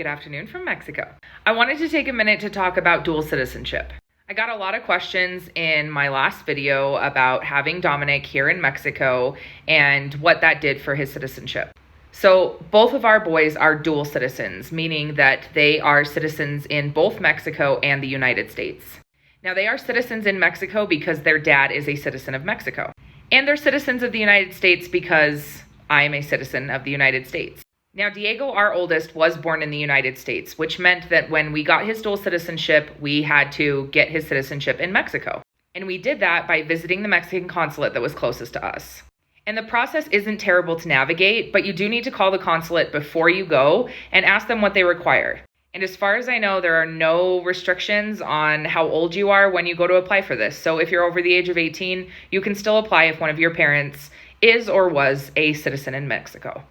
Good afternoon from Mexico. I wanted to take a minute to talk about dual citizenship. I got a lot of questions in my last video about having Dominic here in Mexico and what that did for his citizenship. So both of our boys are dual citizens, meaning that they are citizens in both Mexico and the United States. Now they are citizens in Mexico because their dad is a citizen of Mexico. And they're citizens of the United States because I am a citizen of the United States. Now, Diego, our oldest, was born in the United States, which meant that when we got his dual citizenship, we had to get his citizenship in Mexico. And we did that by visiting the Mexican consulate that was closest to us. And the process isn't terrible to navigate, but you do need to call the consulate before you go and ask them what they require. And as far as I know, there are no restrictions on how old you are when you go to apply for this. So if you're over the age of 18, you can still apply if one of your parents is or was a citizen in Mexico.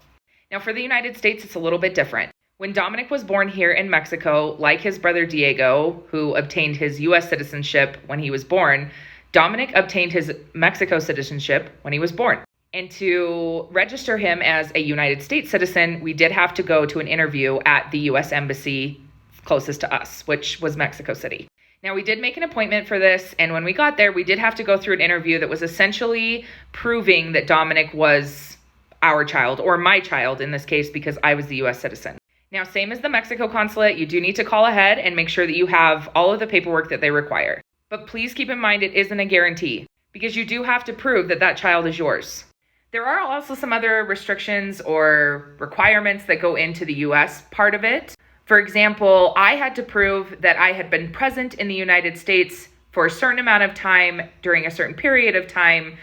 Now, for the United States, it's a little bit different. When Dominic was born here in Mexico, like his brother Diego, who obtained his U.S. citizenship when he was born, Dominic obtained his Mexico citizenship when he was born. And to register him as a United States citizen, we did have to go to an interview at the U.S. Embassy closest to us, which was Mexico City. Now, we did make an appointment for this, and when we got there, we did have to go through an interview that was essentially proving that Dominic was our child, or my child in this case, because I was the U.S. citizen. Now, same as the Mexico consulate, you do need to call ahead and make sure that you have all of the paperwork that they require. But please keep in mind it isn't a guarantee, because you do have to prove that that child is yours. There are also some other restrictions or requirements that go into the U.S. part of it. For example, I had to prove that I had been present in the United States for a certain amount of time during a certain period of time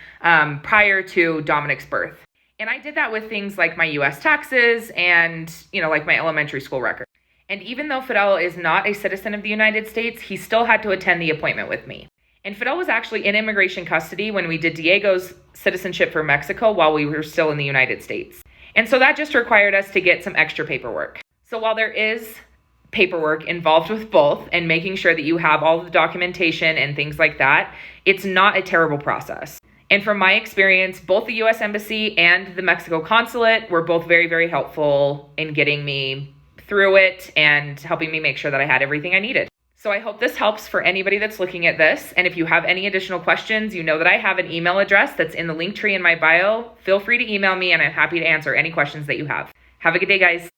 prior to Dominic's birth. And I did that with things like my U.S. taxes and, like my elementary school record. And even though Fidel is not a citizen of the United States, he still had to attend the appointment with me. And Fidel was actually in immigration custody when we did Diego's citizenship for Mexico while we were still in the United States. And so that just required us to get some extra paperwork. So while there is paperwork involved with both and making sure that you have all the documentation and things like that, it's not a terrible process. And from my experience, both the U.S. Embassy and the Mexico consulate were both very, very helpful in getting me through it and helping me make sure that I had everything I needed. So I hope this helps for anybody that's looking at this. And if you have any additional questions, you know that I have an email address that's in the link tree in my bio. Feel free to email me and I'm happy to answer any questions that you have. Have a good day, guys.